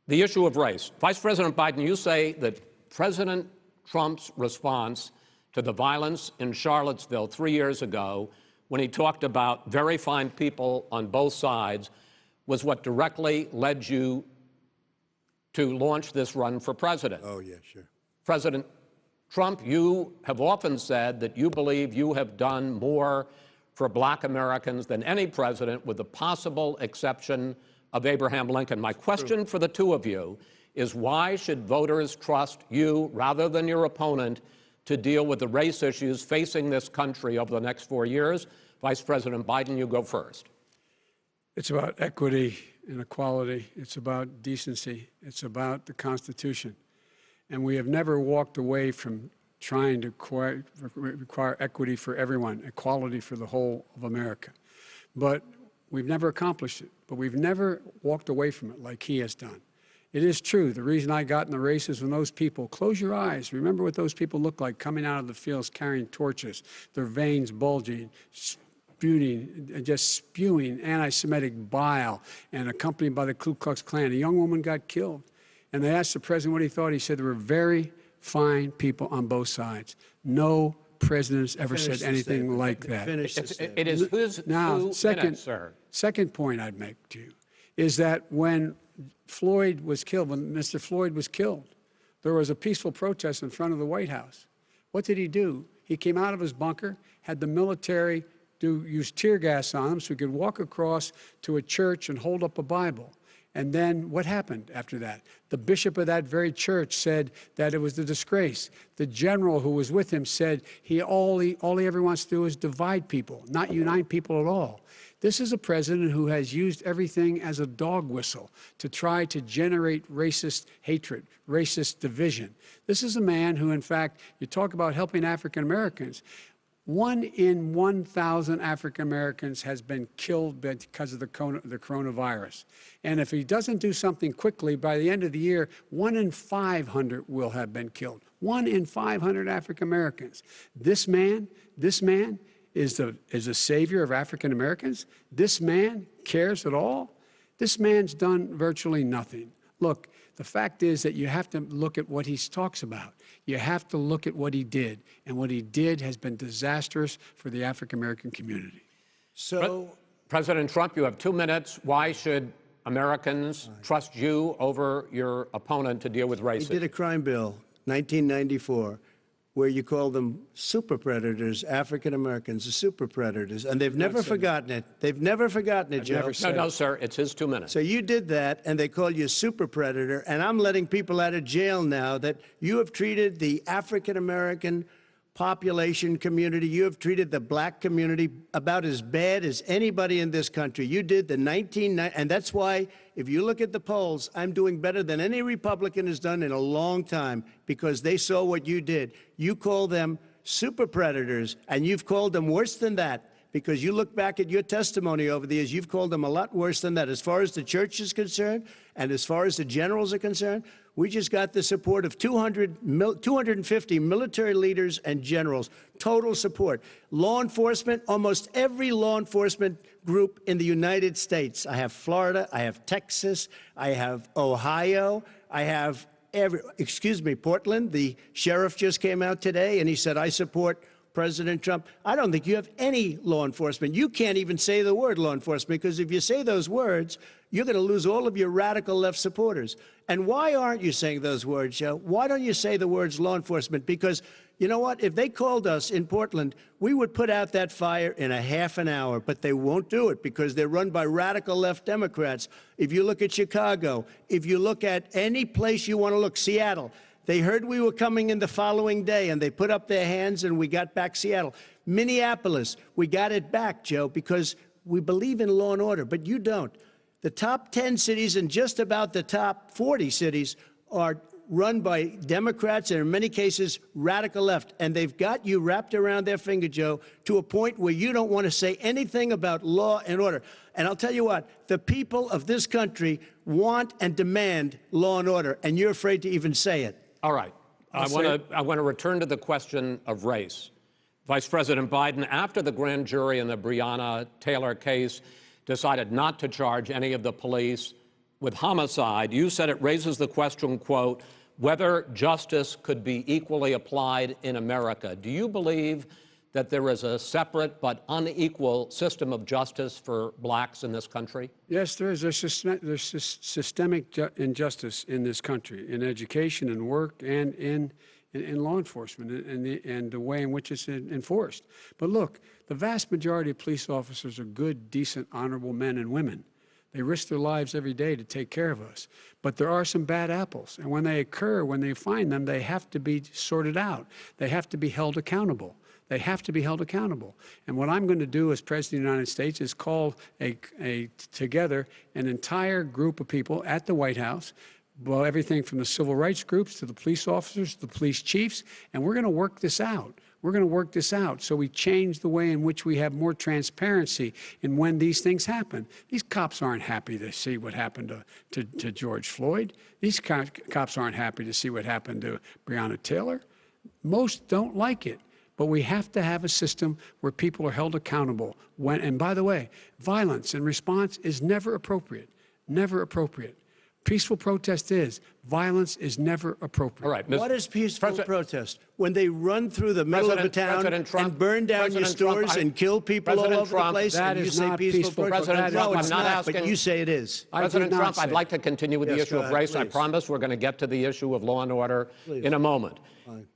The issue of race. Vice President Biden, you say that President Trump's response to the violence in Charlottesville 3 years ago, when he talked about very fine people on both sides, was what directly led you to launch this run for president. Oh, yeah, sure. President Trump, you have often said that you believe you have done more for Black Americans than any president, with the possible exception of Abraham Lincoln. My question for the two of you is, why should voters trust you rather than your opponent to deal with the race issues facing this country over the next 4 years? Vice President Biden, you go first. It's about equity and equality. It's about decency. It's about the Constitution. And we have never walked away from trying to require equity for everyone, equality for the whole of America. But we've never accomplished it. But we've never walked away from it like he has done. It is true. The reason I got in the race is when those people, close your eyes, remember what those people look like coming out of the fields carrying torches, their veins bulging, just spewing anti-Semitic bile, and accompanied by the Ku Klux Klan. A young woman got killed. And they asked the president what he thought. He said there were very fine people on both sides. No president's ever said anything like that. It is whose now, 2 minutes, sir. Second point I'd make to you is that when Floyd was killed, when Mr. Floyd was killed, there was a peaceful protest in front of the White House. What did he do? He came out of his bunker, had the military use tear gas on him so he could walk across to a church and hold up a Bible. And then what happened after that? The bishop of that very church said that it was a disgrace. The general who was with him said all he ever wants to do is divide people, not unite people at all. This is a president who has used everything as a dog whistle to try to generate racist hatred, racist division. This is a man who, in fact, you talk about helping African Americans. 1 in 1,000 African Americans has been killed because of the coronavirus. And if he doesn't do something quickly, by the end of the year, 1 in 500 will have been killed. 1 in 500 African Americans. This man is a savior of African Americans. This man cares at all. This man's done virtually nothing. Look, the fact is that you have to look at what he talks about. You have to look at what he did. And what he did has been disastrous for the African-American community. So, President Trump, you have 2 minutes. Why should Americans trust you over your opponent to deal with racism? he did a crime bill, 1994, where you call them super predators, African Americans, the super predators, and they've never forgotten it. They've never forgotten it, Joe. No, sir, it's his 2 minutes. So you did that, and they call you a super predator, and I'm letting people out of jail now that you have treated the African American population community, you have treated the Black community about as bad as anybody in this country. You did the 1990, and that's why, if you look at the polls, I'm doing better than any Republican has done in a long time, because they saw what you did. You call them super predators, and you've called them worse than that, because you look back at your testimony over the years, you've called them a lot worse than that. As far as the church is concerned, and as far as the generals are concerned, we just got the support of 250 military leaders and generals, total support. Law enforcement, almost every law enforcement group in the United States. I have Florida, I have Texas, I have Ohio, I have Portland. The sheriff just came out today and he said, I support President Trump. I don't think you have any law enforcement. You can't even say the word law enforcement, because if you say those words, you're going to lose all of your radical left supporters. And why aren't you saying those words, Joe? Why don't you say the words law enforcement? Because you know what? If they called us in Portland, we would put out that fire in a half an hour, but they won't do it because they're run by radical left Democrats. If you look at Chicago, if you look at any place you want to look, Seattle, they heard we were coming in the following day, and they put up their hands, and we got back Seattle. Minneapolis, we got it back, Joe, because we believe in law and order, but you don't. The top 10 cities and just about the top 40 cities are run by Democrats and, in many cases, radical left. And they've got you wrapped around their finger, Joe, to a point where you don't want to say anything about law and order. And I'll tell you what, the people of this country want and demand law and order, and you're afraid to even say it. All right. I want to return to the question of race. Vice President Biden, after the grand jury in the Breonna Taylor case decided not to charge any of the police with homicide, you said it raises the question, quote, whether justice could be equally applied in America. Do you believe that there is a separate but unequal system of justice for blacks in this country? Yes, there is. There's systemic injustice in this country, in education and work and in law enforcement and the way in which it's enforced. But look, the vast majority of police officers are good, decent, honorable men and women. They risk their lives every day to take care of us. But there are some bad apples. And when they occur, when they find them, they have to be sorted out. They have to be held accountable. They have to be held accountable. And what I'm going to do as President of the United States is call together an entire group of people at the White House, well, everything from the civil rights groups to the police officers, to the police chiefs, and we're going to work this out. We're going to work this out so we change the way in which we have more transparency in when these things happen. These cops aren't happy to see what happened to George Floyd. These cops aren't happy to see what happened to Breonna Taylor. Most don't like it. But we have to have a system where people are held accountable. And by the way, violence in response is never appropriate. Never appropriate. Peaceful protest is. Violence is never appropriate. All right, What is peaceful protest? When they run through the middle of the town and burn down your stores and kill people all over the place, that and you is say not peaceful protest? President Trump, No, it's I'm not not, asking. but you say it is. President Trump, I'd like to continue with the Yes, issue go of ahead, race. I please. promise we're going to get to the issue of law and order in a moment. Fine.